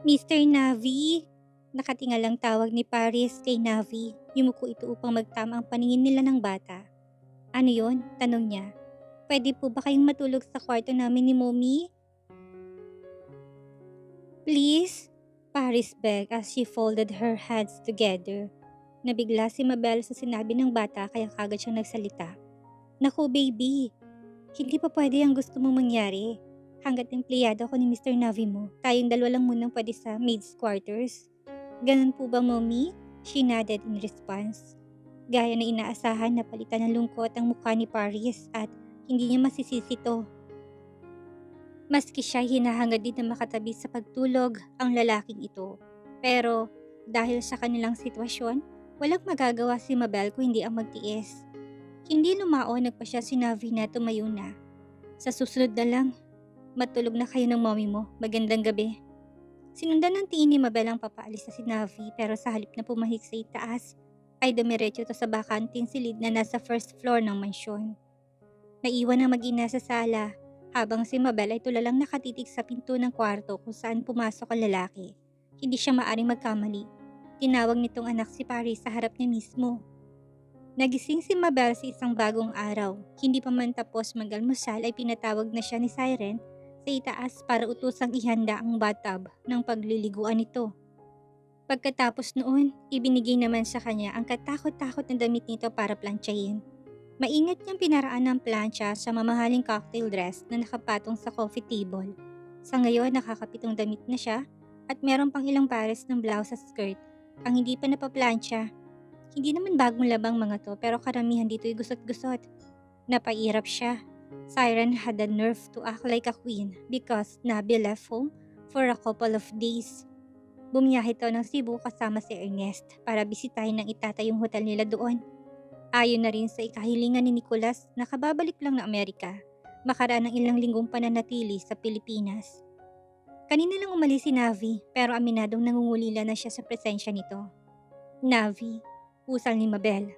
Mr. Navi! Nakatingalang tawag ni Paris kay Navi. Yumuko ito upang magtama ang paningin nila ng bata. Ano yon? Tanong niya. Pwede po ba kayong matulog sa kwarto namin ni Mommy? Please? Paris begged as she folded her hands together. Nabigla si Mabel sa sinabi ng bata kaya kagad siyang nagsalita. Naku baby, hindi pa pwede ang gusto mong mangyari. Hanggat empleyado ako ni Mr. Navi mo, tayong dalawa lang munang pwede sa maid's quarters. Ganun po ba, Mommy? She nodded in response. Gaya na inaasahan na palitan ng lungkot ang mukha ni Paris at hindi niya masisisi to. Maski siya hinahangad din na makatabi sa pagtulog ang lalaking ito. Pero dahil sa kanilang sitwasyon, walang magagawa si Mabel kung hindi ang magtiis. Hindi lumao nagpa siya si Navi na tumayo na. Sa susunod na lang, matulog na kayo ng mommy mo. Magandang gabi. Sinundan ng tingin ni Mabel ang papaalis na si Navi pero sa halip na pumahik sa itaas, ay dumiretso ito sa bakanting silid na nasa first floor ng mansyon. Naiwan ang mag-ina sa sala habang si Mabel ay tulalang nakatitig sa pinto ng kwarto kung saan pumasok ang lalaki. Hindi siya maaring magkamali. Tinawag nitong anak si Paris sa harap niya mismo. Nagising si Mabel sa isang bagong araw. Hindi pa man tapos mag-almusal ay pinatawag na siya ni Siren sa itaas para utusang ihanda ang bathtub ng pagliliguan nito. Pagkatapos noon, ibinigay naman sa kanya ang katakot-takot na damit nito para plantsahin. Maingat niyang pinaraan ng plancha sa mamahaling cocktail dress na nakapatong sa coffee table. Sa ngayon, nakakapitong damit na siya at meron pang ilang pares ng blouse at skirt ang hindi pa napaplantsa. Hindi naman bagong labang mga to pero karamihan dito'y gusot-gusot. Napairap siya. Siren had the nerve to act like a queen because Nabi left home for a couple of days. Bumiyahe ito ng Cebu kasama si Ernest para bisitahin ng itatay yung hotel nila doon. Ayon na rin sa ikahilingan ni Nicolas na kababalik lang na Amerika, makaraan ng ilang linggong pananatili sa Pilipinas. Kanina lang umalis si Navi pero aminadong nangungulila na siya sa presensya nito. Navi, usal ni Mabel.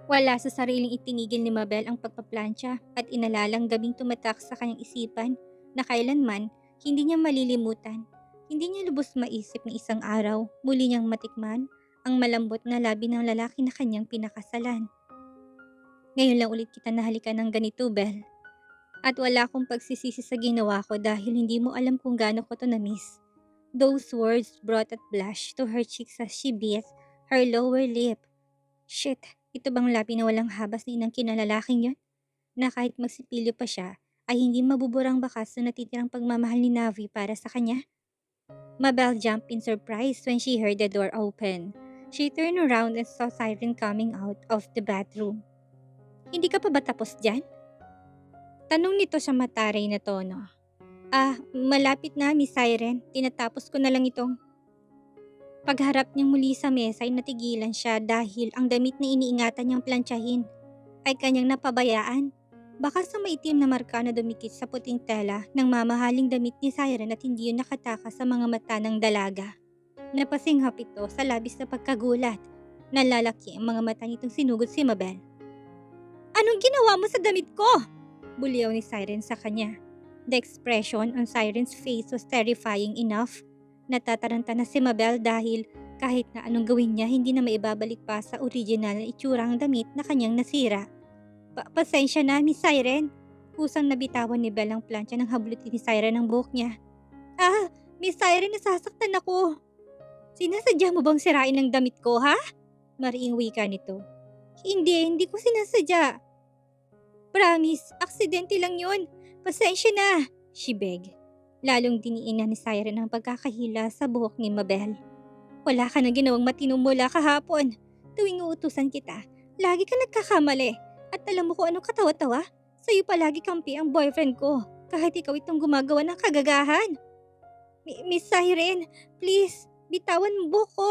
Wala sa sariling itinigil ni Mabel ang pagpaplantsa at inalalang gabing tumatak sa kanyang isipan na kailanman hindi niya malilimutan. Hindi niya lubos maisip na isang araw muli niyang matikman ang malambot na labi ng lalaki na kanyang pinakasalan. Ngayon lang ulit kita nahalikan ng ganito, Bel. At wala akong pagsisisi sa ginawa ko dahil hindi mo alam kung gaano ko to na-miss. Those words brought a blush to her cheeks as she bit her lower lip. Shit, ito bang labi na walang habas ni inang kinalalaking yun? Na kahit magsipilyo pa siya, ay hindi mabuburang bakas na natitirang pagmamahal ni Navi para sa kanya? Mabel jumped in surprise when she heard the door open. She turned around and saw Siren coming out of the bathroom. Hindi ka pa ba tapos dyan? Tanong nito sa mataray na tono. Malapit na, Miss Siren. Tinatapos ko na lang itong... Pagharap niyang muli sa mesa ay natigilan siya dahil ang damit na iniingatan niyang plantsahin ay kanyang napabayaan. Baka sa maitim na marka na dumikit sa puting tela ng mamahaling damit ni Siren at hindi yun nakatakas sa mga mata ng dalaga. Napasinghap ito sa labis na pagkagulat. Nalalaki ang mga mata nitong sinugod si Mabel. Anong ginawa mo sa damit ko? Buliyaw ni Siren sa kanya. The expression on Siren's face was terrifying enough. Natataranta na si Mabel dahil kahit na anong gawin niya hindi na maibabalik pa sa original na itsurang damit na kanyang nasira. Pasensya na, Miss Siren. Kusang nabitawan ni Belle ang plancha ng hablutin ni Siren ang buhok niya. Miss Siren, nasasaktan ako. Sinasadya mo bang sirain ang damit ko, ha? Mariing wika nito. Hindi ko sinasadya. Promise, aksidente lang yun. Pasensya na, she begged. Lalong diniin na ni Siren ang pagkakahila sa buhok ni Mabel. Wala ka na ginawang matino mula kahapon. Tuwing uutusan kita, lagi ka nagkakamali. At alam mo kung anong katawa-tawa? Sa'yo palagi kampi ang boyfriend ko, kahit ikaw itong gumagawa ng kagagahan. Miss Siren, please, bitawan mo buhok ko.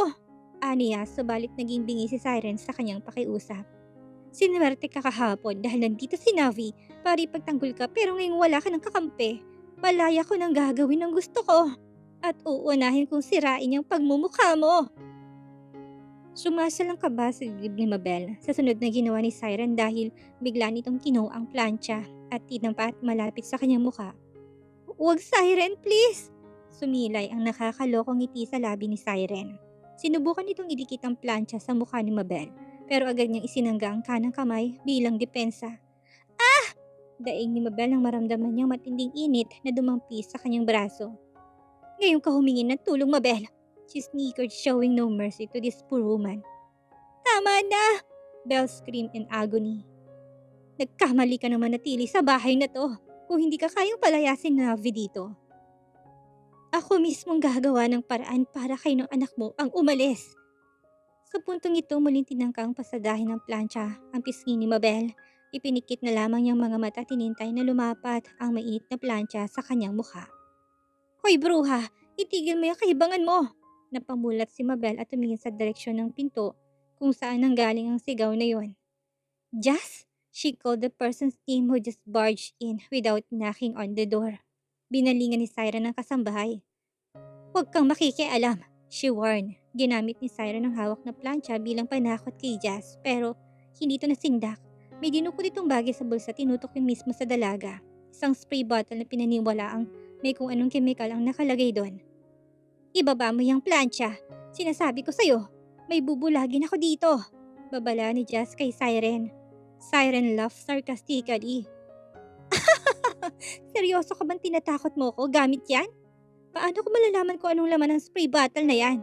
Aniya, subalit naging bingi si Siren sa kanyang pakiusap. Sinwerte ka kahapon dahil nandito si Navi para ipagtanggol ka pero ngayong wala ka ng kakampi. Palaya ko nang gagawin ang gusto ko. At uunahin kong sirain yung pagmumukha mo. Sumasal ang kaba sa dibdib ni Mabel sa sunod na ginawa ni Siren dahil bigla nitong kinuha ang plancha at tinampa at malapit sa kanyang mukha. Huwag Siren, please! Sumilay ang nakakalokong ngiti sa labi ni Siren. Sinubukan nitong idikit ang plancha sa mukha ni Mabel, pero agad niyang isinangga ang kanang kamay bilang depensa. Daing ni Mabel nang maramdaman niyang matinding init na dumampi sa kanyang braso. Ngayon ka humingi ng tulong, Mabel. She snickered, showing no mercy to this poor woman. Tama na! Belle screamed in agony. Nagkamali ka naman natili sa bahay na to kung hindi ka kayang palayasin na Navi dito. Ako mismong gagawa ng paraan para kay ng anak mo ang umalis. Sa puntong ito muling tinangkang pasadahin ng plancha ang pisngi ni Mabel. Ipinikit na lamang niyang mga mata tinintay na lumapat ang mainit na plancha sa kanyang mukha. Hoy bruha, itigil mo yung kahibangan mo! Napamulat si Mabel at tumingin sa direksyon ng pinto kung saan nanggaling ang sigaw na yon. Just? She called the person's name who just barged in without knocking on the door. Binalingan ni Siren ang kasambahay. Huwag kang makikialam, she warned. Ginamit ni Siren ang hawak na plancha bilang panakot kay Jazz pero hindi ito nasindak. May dinukot itong bagay sa bulsa tinutok yun mismo sa dalaga. Isang spray bottle na pinaniwalaang may kung anong chemical ang nakalagay doon. Ibaba mo yung plancha. Sinasabi ko sa'yo, may bubulagin ako dito. Babala ni Jazz kay Siren. Siren laughed sarcastically. Seryoso ka bang tinatakot mo ko gamit yan? Paano ko malalaman kung anong laman ng spray bottle na yan?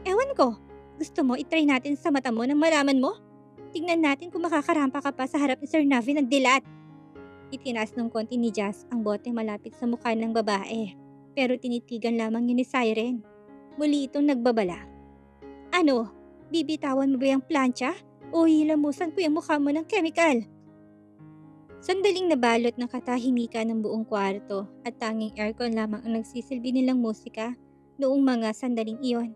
Ewan ko, gusto mo itry natin sa mata mo nang malaman mo? Tingnan natin kung makakarampa ka pa sa harap ni Sir Navi ng dilat. Itinaas ng konti ni Jazz ang bote malapit sa mukha ng babae. Pero tinitigan lamang yun ni Siren. Muli itong nagbabala. Ano? Bibitawan mo ba yung plancha? O hilamusan ko yung mukha mo ng chemical? Sandaling nabalot ng katahimikan ng buong kwarto at tanging aircon lamang ang nagsisilbi nilang musika noong mga sandaling iyon.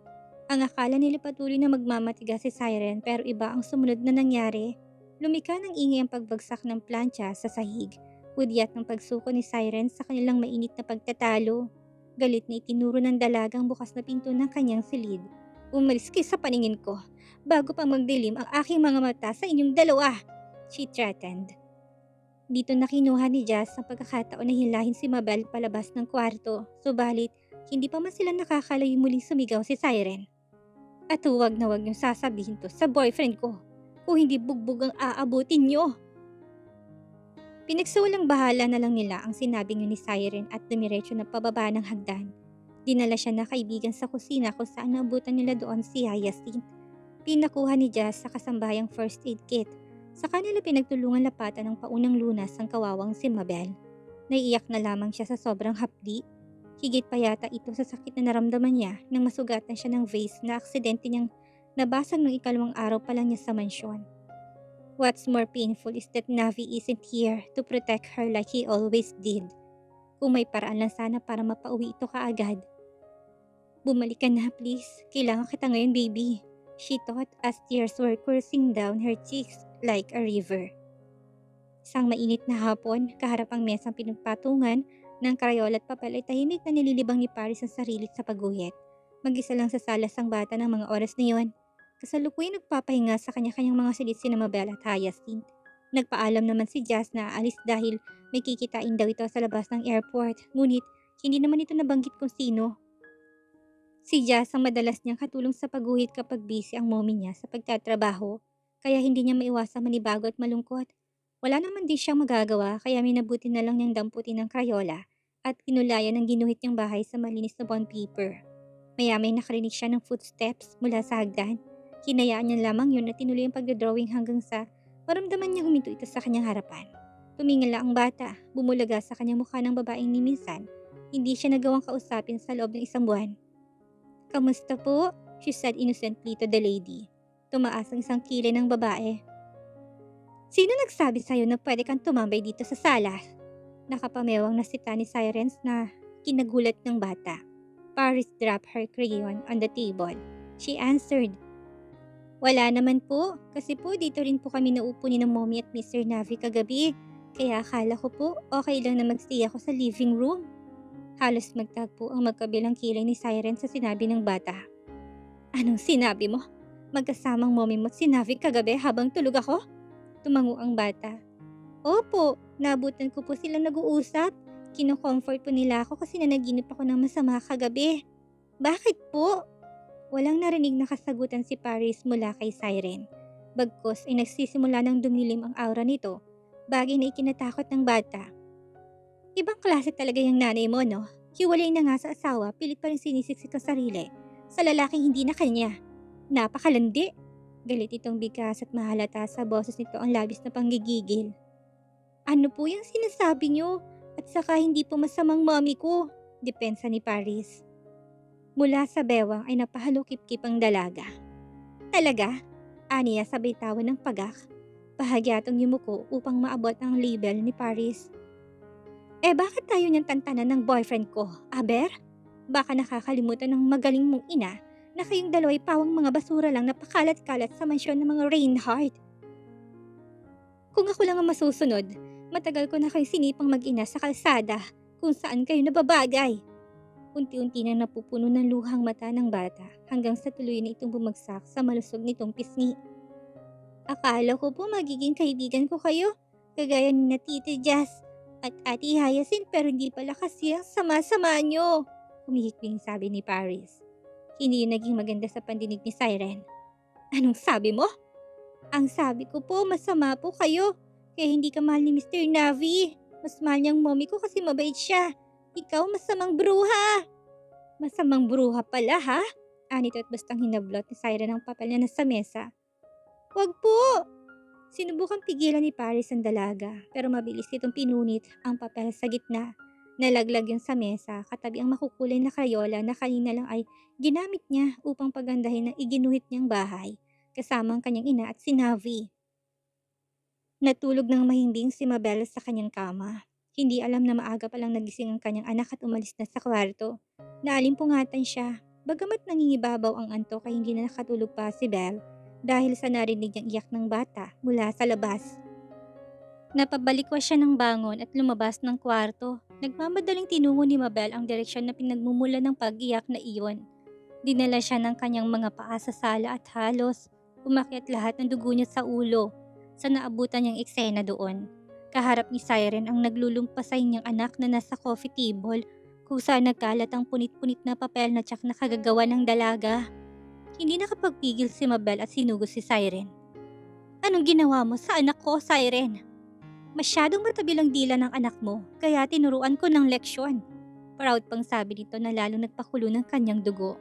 Ang akala nila patuloy na magmamatigas si Siren pero iba ang sumunod na nangyari. Lumika ng ingay ang pagbagsak ng plancha sa sahig. Hudyat ng pagsuko ni Siren sa kanilang mainit na pagtatalo. Galit na itinuro ng dalagang bukas na pinto ng kanyang silid. Umalis kayo sa paningin ko bago pang magdilim ang aking mga mata sa inyong dalawa, she threatened. Dito na kinuha ni Jazz ang pagkakataon na hilahin si Mabel palabas ng kwarto. Subalit, hindi pa man sila nakakalayo muling sumigaw si Siren. At huwag na huwag niyong sasabihin to sa boyfriend ko. Kung hindi bugbog ang aabutin niyo. Pinagsawalang bahala na lang nila ang sinabing ni Siren at dumiretso na pababa ng hagdan. Dinala siya na kaibigan sa kusina kung saan naabutan nila doon si Hyacinth. Pinakuha ni Jazz sa kasambayang first aid kit. Sa kanila pinagtulungan lapatan ng paunang lunas ang kawawang si Mabel. Naiiyak na lamang siya sa sobrang hapdi. Higit pa yata ito sa sakit na naramdaman niya nang masugatan siya ng vase na aksidente niyang nabasag ng ikalawang araw pa lang niya sa mansyon. What's more painful is that Navi isn't here to protect her like he always did. Kung may paraan lang sana para mapauwi ito kaagad. Bumalik ka na please, kailangan kita ngayon baby. She thought as tears were coursing down her cheeks like a river. Isang mainit na hapon, kaharap ang mesang pinagpatungan ng krayola at papel ay tahimik na nililibang ni Paris ang sarili sa pagguhit. Mag-isa lang sa salas ang bata ng mga oras na iyon. Kasalukuyan nagpapahinga sa kanya-kanyang mga silid si Mabel at Hyacinth. Nagpaalam naman si Jazz na aalis dahil may kikitain daw ito sa labas ng airport. Ngunit hindi naman ito nabanggit kung sino. Si Jazz ang madalas niyang katulong sa pagguhit kapag busy ang mommy niya sa pagtatrabaho. Kaya hindi niya maiwasang manibago at malungkot. Wala naman din siyang magagawa kaya minabuti na lang niyang damputin ng krayola at kinulayan ng ginuhit niyang bahay sa malinis na bond paper. Maya-may nakarinig siya ng footsteps mula sa hagdan. Hinayaan niya lamang yun at tinuloy ang pagdodrawing hanggang sa maramdaman niya huminto ito sa kanyang harapan. Tumingala ang bata, bumulaga sa kanyang mukha ng babaeng ni minsan. Hindi siya nagawang kausapin sa loob ng isang buwan. Kamusta po? She said innocently to the lady. Tumaas ang isang kilay ng babae. Sino nagsabi sa'yo na pwede kang tumambay dito sa sala? Nakapamewang nasita ni Sirens na kinagulat ng bata. Paris dropped her crayon on the table. She answered, Wala naman po, kasi po dito rin po kami naupo ni ng mommy at Mr. Navi kagabi. Kaya akala ko po okay lang na magstay ako sa living room. Halos magtagpo ang magkabilang kilay ni Siren sa sinabi ng bata. Anong sinabi mo? Magkasamang mommy mo at si Navi kagabi habang tulog ako? Tumango ang bata. Opo, nabutan ko po silang nag-uusap. Kino-comfort po nila ako kasi nanaginip ako ng masama kagabi. Bakit po? Walang narinig na kasagutan si Paris mula kay Siren. Bagkus ay nagsisimula ng dumilim ang aura nito, bagay na ikinatakot ng bata. Ibang klase talaga yung nanay mo, no? Hiwalay na nga sa asawa, pilit pa rin sinisiksik ang sarili. Sa lalaking hindi na kanya. Napakalandi. Galit itong bigkas at mahalata sa boses nito ang labis na panggigigil. Ano po yung sinasabi niyo? At saka hindi po masamang mommy ko. Depensa ni Paris. Mula sa bewang ay napahalukip-kip ang dalaga. Talaga? Aniya sabay tawa ng pagak. Bahagyatong yumuko upang maabot ang label ni Paris. Bakit tayo niyang tantanan ng boyfriend ko, Aber? Baka nakakalimutan ng magaling mong ina na kayong dalawa'y pawang mga basura lang na pakalat-kalat sa mansyon ng mga Reinhardt. Kung ako lang ang masusunod, matagal ko na kayo sinipang mag-ina sa kalsada kung saan kayo nababagay. Unti-unti na napupuno ng luhang mata ng bata hanggang sa tuloy na itong bumagsak sa malusog nitong pisngi. Akala ko po magiging kaibigan ko kayo, kagaya ni na Tita Jazz at Ate Hyacinth, pero hindi pala kasi ang sama-sama nyo. Humihikling sabi ni Paris. Hindi yun naging maganda sa pandinig ni Siren. Anong sabi mo? Ang sabi ko po, masama po kayo. Kaya hindi ka mahal ni Mr. Navi. Mas mahal niyang mommy ko kasi mabait siya. Ikaw masamang bruha. Masamang bruha pala, ha? Anito at bastang hinablot ni Siren ang papel na nasa mesa. Wag po! Sinubukang pigilan ni Paris ang dalaga, pero mabilis itong pinunit ang papel sa gitna. Nalaglag yun sa mesa, katabi ang makukulay na krayola na kanina lang ay ginamit niya upang pagandahin ang iginuhit niyang bahay, kasama ang kanyang ina at si Navi. Natulog ng mahimbing si Mabel sa kanyang kama. Hindi alam na maaga palang nagising ang kanyang anak at umalis na sa kwarto. Naalimpungatan siya, bagamat nangingibabaw ang antok ay hindi na nakatulog pa si Belle dahil sa narinig niyang iyak ng bata mula sa labas. Napabalikwas siya ng bangon at lumabas ng kwarto. Nagmamadaling tinungo ni Mabel ang direksyon na pinagmumula ng pag-iyak na iyon. Dinala siya ng kanyang mga paa sa sala at halos umakyat lahat ng dugo niya sa ulo sa naabutan niyang eksena doon. Kaharap ni Siren ang naglulumpasay niyang anak na nasa coffee table kung saan nagkalat ang punit-punit na papel na tsak na kagagawa ng dalaga. Hindi nakapagpigil si Mabel at sinugod si Siren. Anong ginawa mo sa anak ko, Siren? Masyadong matabil ang dila ng anak mo, kaya tinuruan ko ng leksyon. Proud pang sabi nito na lalong nagpakulo ng kanyang dugo.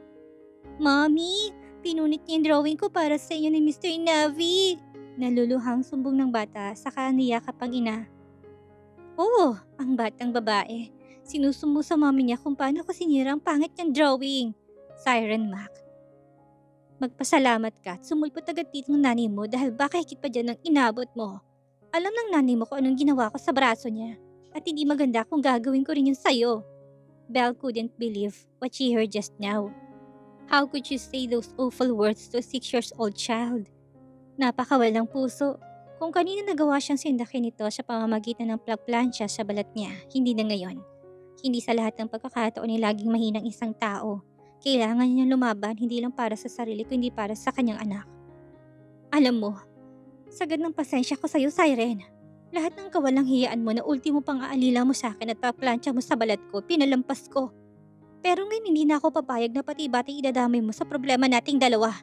Mommy, pinunit niya yung drawing ko para sa inyo ni Mr. Navi. Naluluhang sumbong ng bata sa kaniyakap ang ina. Oo, ang batang babae. Sinusumo sa mommy niya kung paano ko sinira ang pangit niyang drawing. Siren Mac. Magpasalamat ka at sumulpot agad dito ng nanay mo dahil baka higit pa dyan ang inabot mo. Alam ng nanay mo kung anong ginawa ko sa braso niya at hindi maganda kung gagawin ko rin yun sa'yo. Belle couldn't believe what she heard just now. How could she say those awful words to a 6-year-old child? Napakawalang puso. Kung kanina nagawa siyang sindakin ito sa pamamagitan ng plagplansya sa balat niya, hindi na ngayon. Hindi sa lahat ng pagkakataon ay laging mahinang isang tao. Kailangan niya lumaban hindi lang para sa sarili kundi para sa kanyang anak. Alam mo, sagad ng pasensya ko sa'yo, Siren. Lahat ng kawalang hiyaan mo na ultimo pang aalila mo sa akin at paplansya mo sa balat ko, pinalampas ko. Pero ngayon hindi na ako papayag na pati-bati idadamay mo sa problema nating dalawa.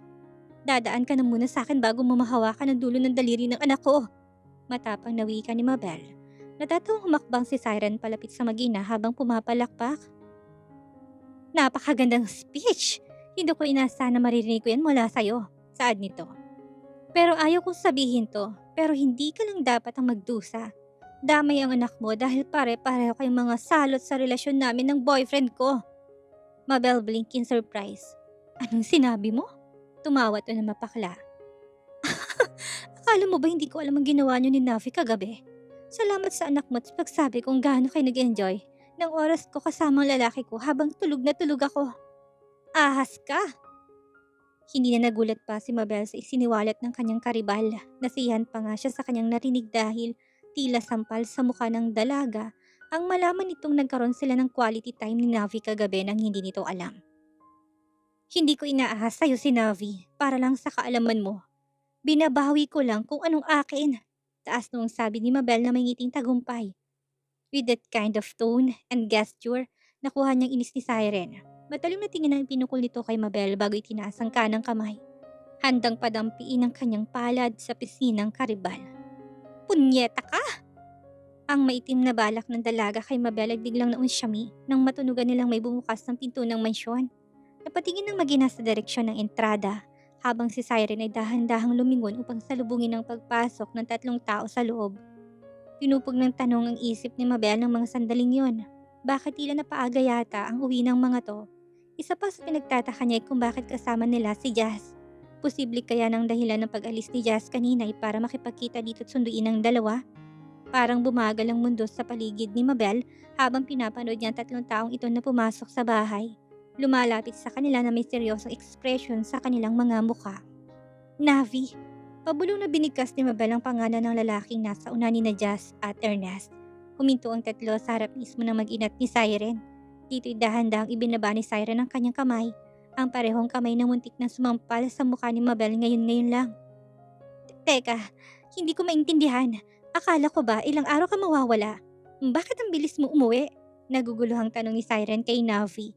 Dadaan ka na muna sa akin bago mo mahawakan ang dulo ng daliri ng anak ko. Matapang na wika ni Mabel. Natatawang humakbang si Siren palapit sa mag-ina habang pumapalakpak. Napakagandang speech! Hindi ko inaasahan na maririnig ko yan mula sa'yo. Saad nito. Pero ayaw kong sabihin to, pero hindi ka lang dapat ang magdusa. Damay ang anak mo dahil pare-pareho kayong mga salot sa relasyon namin ng boyfriend ko. Mabel blinked in surprise. Anong sinabi mo? Tumawat o na mapakla. Akala mo ba hindi ko alam ang ginawa niyo ni Nafi kagabi? Salamat sa anak mo at pagsabi kung gaano kayo nag-enjoy ng oras ko kasama ang lalaki ko habang tulog na tulog ako. Ahas ka! Hindi na nagulat pa si Mabel sa isiniwalat ng kanyang karibal. Nasiyahan pa nga siya sa kanyang narinig dahil tila sampal sa mukha ng dalaga ang malaman nitong nagkaroon sila ng quality time ni Navi kagabi nang hindi nito alam. Hindi ko inaahas sa'yo si Navi para lang sa kaalaman mo. Binabawi ko lang kung anong akin. Taas noong sabi ni Mabel na may ngiting tagumpay. With that kind of tone and gesture, nakuha niyang inis ni Siren. Matalim na tingin ang pinukol nito kay Mabel bago itinaas ang kanang kamay. Handang padampiin ang kanyang palad sa pisinang karibal. Punyeta ka! Ang maitim na balak ng dalaga kay Mabel ay biglang naunsyami nang matunugan nilang may bumukas ng pinto ng mansyon. Napatingin ng magina sa direksyon ng entrada habang si Siren ay dahan-dahang lumingon upang salubungin ang pagpasok ng 3 tao sa loob. Tinupog ng tanong ang isip ni Mabel ng mga sandaling yon. Bakit tila napaaga yata ang uwi ng mga to? Isa pa sa pinagtataka niya ay kung bakit kasama nila si Jazz. Posible kaya ng dahilan ng pag-alis ni Jazz kanina ay para makipagkita dito at sunduin ang dalawa? Parang bumagal ang mundo sa paligid ni Mabel habang pinapanood niya ang 3 taong ito na pumasok sa bahay. Lumalapit sa kanila na may seryosong ekspresyon sa kanilang mga mukha. Navi. Pabulong na binigkas ni Mabel ang pangalan ng lalaking nasa una ni na Jazz at Ernest. Huminto ang 3 sa harap mismo ng mag-inat ni Siren. Dito'y dahan-dahang ibinaba ni Siren ang kanyang kamay. Ang parehong kamay na muntik na sumampal sa mukha ni Mabel ngayon lang. Teka, hindi ko maintindihan. Akala ko ba ilang araw ka mawawala? Bakit ang bilis mo umuwi? Naguguluhang tanong ni Siren kay Navi.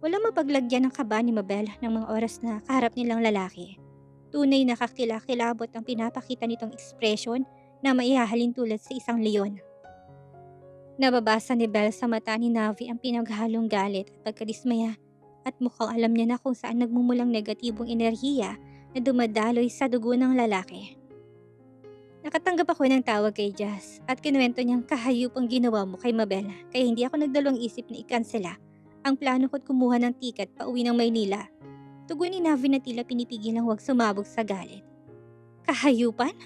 Walang mapaglagyan ng kaba ni Mabel ng mga oras na kaharap nilang lalaki. Tunay na kakilakilabot ang pinapakita nitong ekspresyon na maihahalin tulad sa isang leon. Nababasa ni Belle sa mata ni Navi ang pinaghalong galit at pagkadismaya at mukhang alam niya na kung saan nagmumulang negatibong enerhiya na dumadaloy sa dugo ng lalaki. Nakatanggap ako ng tawag kay Jazz at kinuwento niyang kahayupang ginawa mo kay Mabel kaya hindi ako nagdalawang isip na ikansela ang plano ko't kumuha ng tiket pa uwi ng Maynila. Tugon ni Navi na tila pinipigilang huwag sumabog sa galit. Kahayupan?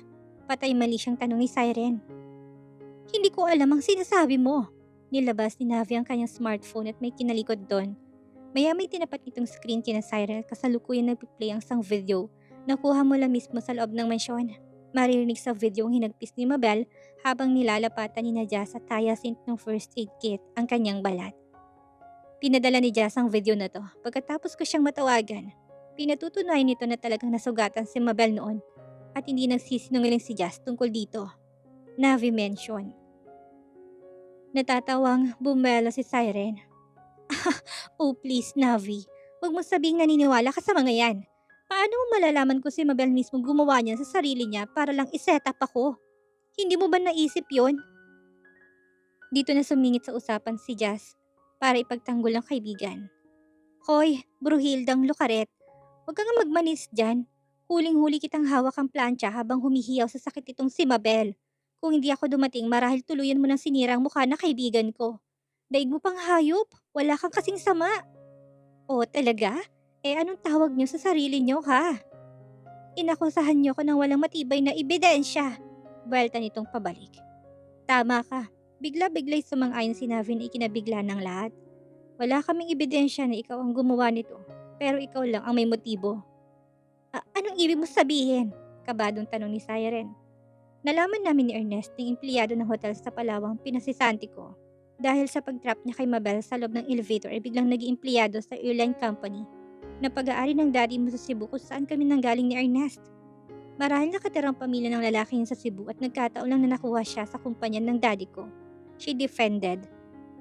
Patay mali siyang tanong ni Siren. Hindi ko alam ang sinasabi mo. Nilabas ni Navi ang kanyang smartphone at may kinalikod doon. Maya may tinapat nitong screen kina Siren at kasalukuyan nagpiplay ang isang video. Nakuha mula mismo sa loob ng mansyon. Maririnig sa video ang hinagpis ni Mabel habang nilalapatan ni na Jazz at Hyacinth ng first aid kit ang kanyang balat. Pinadala ni Jazz ang video na to pagkatapos ko siyang matawagan. Pinatutunayan nito na talagang nasugatan si Mabel noon at hindi nagsisinungaling si Jazz tungkol dito. Navi mention. Natatawang bumelo si Siren. Oh please Navi, huwag mo sabihing naniniwala ka sa mga yan. Paano mo malalaman ko si Mabel mismo gumawa niya sa sarili niya para lang iset up ako? Hindi mo ba naisip yon? Dito na sumingit sa usapan si Jazz para ipagtanggol ang kaibigan. Hoy, Bruhildang Lucaret, huwag kang magmanis dyan. Huling-huli kitang hawak ang plancha habang humihiyaw sa sakit itong si Mabel. Kung hindi ako dumating marahil tuluyan mo ng sinira ang mukha na kaibigan ko. Daig mo pang hayop, wala kang kasing sama. O talaga? Anong tawag niyo sa sarili niyo ha? Inakusahan niyo ko ng walang matibay na ebidensya. Buwelta nitong pabalik. Tama ka. Bigla-bigla'y sumang-ayon si Navi na ikinabigla ng lahat. Wala kaming ebidensya na ikaw ang gumawa nito, pero ikaw lang ang may motibo. Anong ibig mo sabihin? Kabadong tanong ni Siren. Nalaman namin ni Ernest na empleyado ng hotel sa Palawang pinasisanti ko. Dahil sa pag-trap niya kay Mabel sa loob ng elevator ay biglang naging empleyado sa airline company na pag-aari ng daddy mo sa Cebu kung saan kami nanggaling ni Ernest. Marahil nakatirang pamilya ng lalaki yun sa Cebu at nagkataon lang na nakuha siya sa kumpanya ng daddy ko. She defended.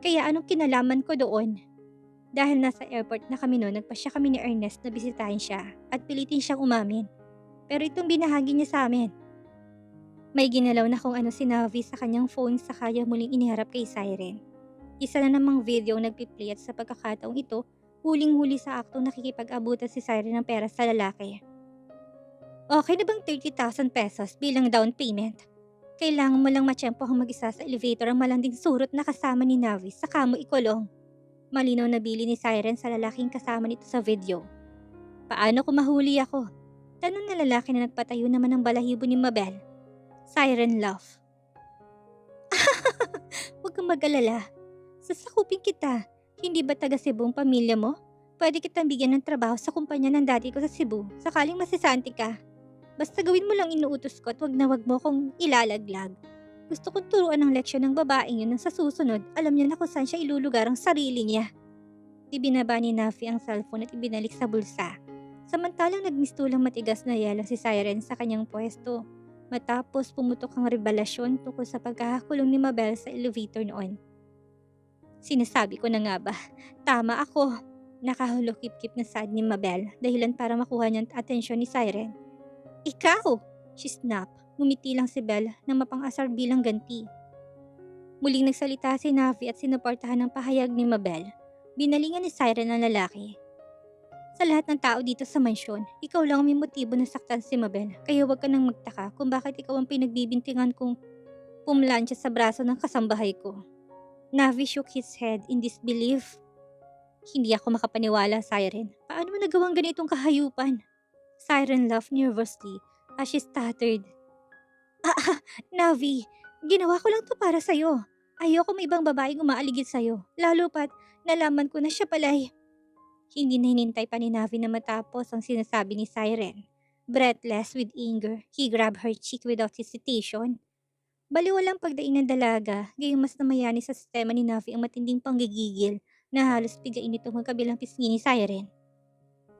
Kaya anong kinalaman ko doon? Dahil nasa airport na kami noon, nagpasya kami ni Ernest na bisitahin siya at pilitin siyang umamin. Pero itong binahagi niya sa amin. May ginalaw na kung ano si Navi sa kanyang phone sa kaya muling iniharap kay Siren. Isa na namang video ang nagpiplay at sa pagkakataong ito, huling-huli sa aktong nakikipag-abutan si Siren ng pera sa lalaki. Okay na bang 30,000 pesos bilang down payment? Kailangan mo lang matsyempo ang mag-isa sa elevator ang malanding surot na kasama ni Navi sa kamo ikulong. Malinaw na bili ni Siren sa lalaking kasama nito sa video. Paano kung mahuli ako? Tanong na lalaki na nagpatayo naman ng balahibo ni Mabel. Siren laugh. Huwag kang mag-alala. Sasakupin kita. Hindi ba taga Cebu ang pamilya mo? Pwede kitang bigyan ng trabaho sa kumpanya ng daddy ko sa Cebu sakaling masisanti ka. Basta gawin mo lang inuutos ko at wag na wag mo kong ilalaglag. Gusto kong turuan ng leksyon ng babaeng yun nang sa susunod alam niya na kung saan siya ilulugar ang sarili niya. Ibinaba ni Nafi ang cellphone at ibinalik sa bulsa. Samantalang nagmistulang matigas na yelo si Siren sa kanyang pwesto. matapos pumutok ang revelasyon tungkol sa pagkakakulong ni Mabel sa elevator noon. Sinasabi ko na nga ba, tama ako. Nakahulukip-kip na saad ni Mabel dahilan para makuha niya ang atensyon ni Siren. Ikaw! She snapped. Ngumiti lang si Belle na mapang-asar bilang ganti. Muling nagsalita si Navi at sinuportahan ng pahayag ni Mabel. Binalingan ni Siren ang lalaki. Sa lahat ng tao dito sa mansyon, ikaw lang ang may motibo na saktan si Mabel, kaya huwag ka nang magtaka kung bakit ikaw ang pinagbibintingan kong pumlansya sa braso ng kasambahay ko. Navi shook his head in disbelief. Hindi ako makapaniwala, Siren. Paano mo nagawang ganitong kahayupan? Siren laughed nervously as she stuttered. Navi, ginawa ko lang to para sa'yo. Ayoko may ibang babaeng umaaligid sa'yo, lalo pat nalaman ko na siya pala'y. Hindi na hinintay pa ni Navi na matapos ang sinasabi ni Siren. Breathless with anger, he grabbed her cheek without hesitation. Baliwalang pagdaing ng dalaga, gayong mas namayani sa sistema ni Navi ang matinding panggigigil na halos pigain itong magkabilang pisngi ni Siren.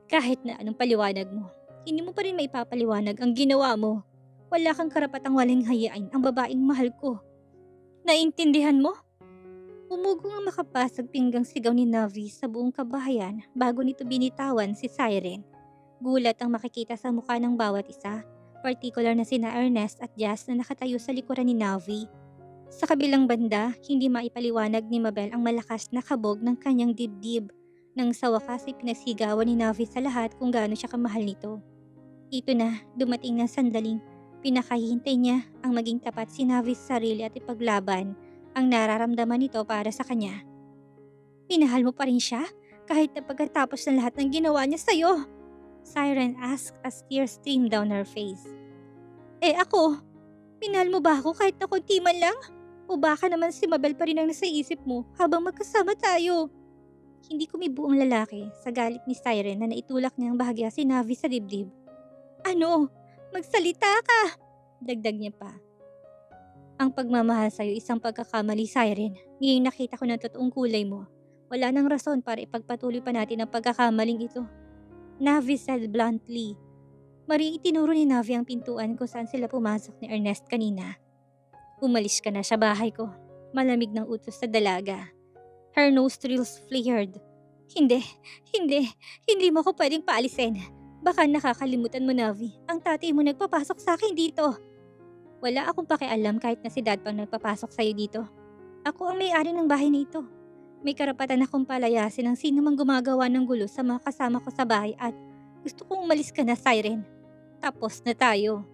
Kahit na anong paliwanag mo, hindi mo pa rin maipapaliwanag ang ginawa mo. Wala kang karapatang walang hayain ang babaeng mahal ko. Naintindihan mo? Umugong ang makapasag pinggang sigaw ni Navi sa buong kabahayan bago nito binitawan si Siren. Gulat ang makikita sa mukha ng bawat isa, partikular na sina Ernest at Jazz na nakatayo sa likuran ni Navi. Sa kabilang banda, hindi maipaliwanag ni Mabel ang malakas na kabog ng kanyang dibdib nang sa wakas ay pinagsigawan ni Navi sa lahat kung gaano siya kamahal nito. Ito na, dumating ng sandaling pinakahihintay niya ang maging tapat si Navi sa sarili at ipaglaban ang nararamdaman nito para sa kanya. Minahal mo pa rin siya kahit na pagkatapos ng lahat ng ginawa niya sa'yo? Siren asked as tears streamed down her face. Ako, minahal mo ba ako kahit na konti man lang? O baka naman si Mabel pa rin ang nasa isip mo habang magkasama tayo? Hindi kumibo ang lalaki sa galit ni Siren na naitulak niyang bahagya si Navi sa dibdib. Ano? Magsalita ka! Dagdag niya pa. Ang pagmamahal sa'yo isang pagkakamali, Siren. Ngayong nakita ko ng totoong kulay mo. Wala nang rason para ipagpatuloy pa natin ang pagkakamaling ito. Navi said bluntly. Maring itinuro ni Navi ang pintuan kung saan sila pumasok ni Ernest kanina. Umalis ka na sa bahay ko. Malamig ng utos sa dalaga. Her nostrils flared. Hindi mo ko pwedeng paalisin. Baka nakakalimutan mo, Navi. Ang tatay mo nagpapasok sa akin dito. Wala akong pakialam kahit na si Dad pang nagpapasok sa'yo dito. Ako ang may-ari ng bahay na ito. May karapatan akong palayasin ang sino mang gumagawa ng gulo sa mga kasama ko sa bahay at gusto kong umalis ka na, Siren. Tapos na tayo.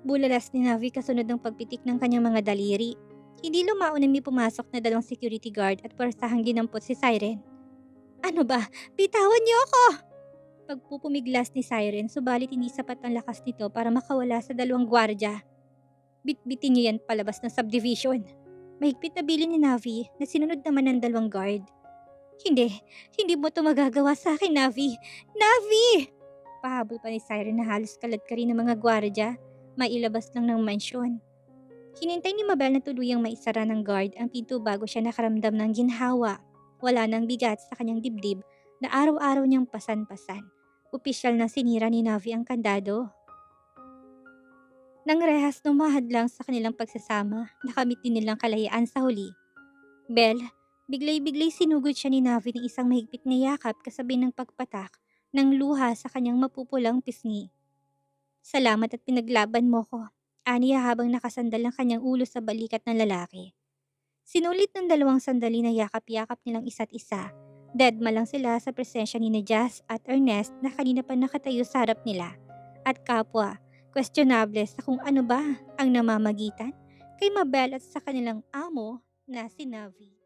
Bulalas ni Navi kasunod ng pagpitik ng kanyang mga daliri. Hindi lumao na may pumasok na 2 security guard at puwersahang ginampot si Siren. Ano ba? Bitawan niyo ako! Pagpupumiglas ni Siren subalit hindi sapat ang lakas nito para makawala sa 2 gwardya. Bitbitin niyo yan palabas ng subdivision. Mahigpit na bilin ni Navi na sinunod naman ng 2 guard. Hindi mo to magagawa sa akin, Navi! Navi! Pahabol pa ni Siren na halos kalad ka rin ng mga gwardya. Mailabas lang ng mansyon. Hinintay ni Mabel na tuluyang maisara ng guard ang pinto bago siya nakaramdam ng ginhawa. Wala nang bigat sa kanyang dibdib na araw-araw niyang pasan-pasan. Opisyal na sinira ni Navi ang kandado. Nang rehas lumahad lang sa kanilang pagsasama, nakamit din nilang kalayaan sa huli. Belle, biglay-biglay sinugod siya ni Navi ng isang mahigpit na yakap kasabay ng pagpatak ng luha sa kanyang mapupulang pisngi. Salamat at pinaglaban mo ko, aniya habang nakasandal ang kanyang ulo sa balikat ng lalaki. Sinulit ng 2 sandali na yakap-yakap nilang isa't isa. Deadma lang sila sa presensya ni Jazz at Ernest na kanina pa nakatayo sa harap nila. At kapwa, questionable sa kung ano ba ang namamagitan kay Mabel at sa kanilang amo na si Navi.